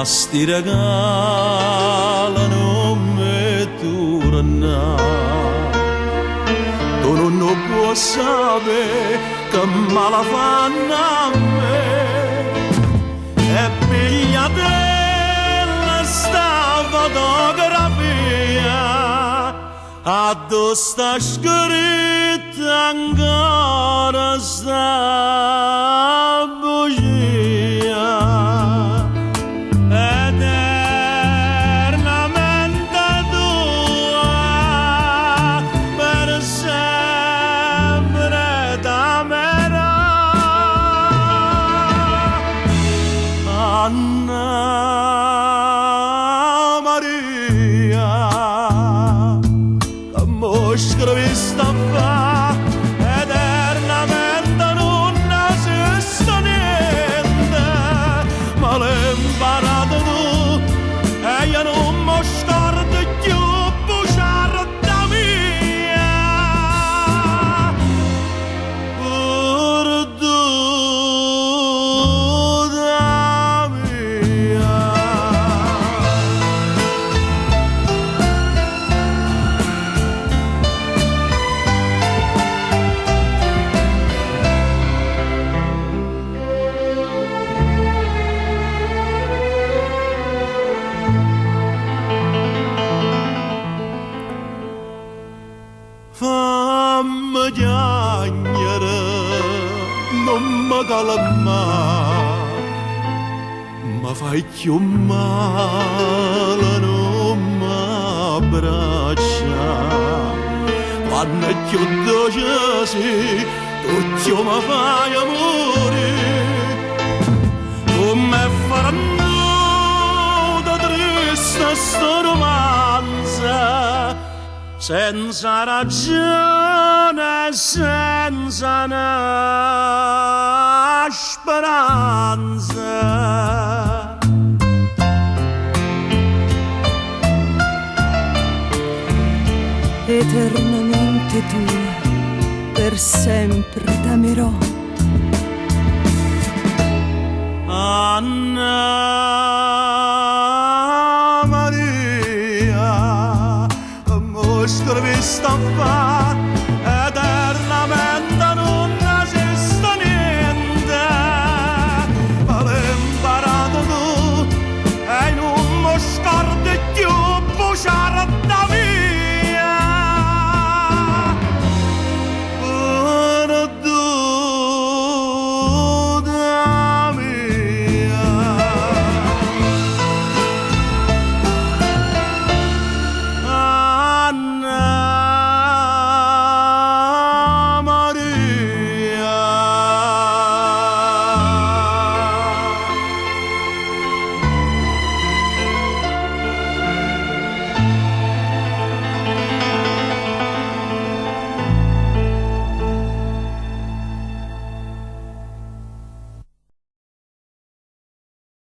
ma sti regali non mi tornano. Tu non puoi sapere che male fanno a me. E pigliatella sta fotografia, addosso sta scritta ancora sta bugia. Eternamente tua, per sempre t'amerò. Anna Maria, che mo scrivi sta fa, eternamente non esiste niente, ma l'hai imparato tu e io non mi scordo più bugiarda mia. Perduta mia. Fammi piangere, non mi calmare, ma fai più male, non mi abbraccia. Quando è più dolce sì, tu mi fai amore, come faranno da triste sto romanzo, senza ragione, senza una speranza. Eternamente tua, per sempre t'amerò. Anna Maria, come scrivi sta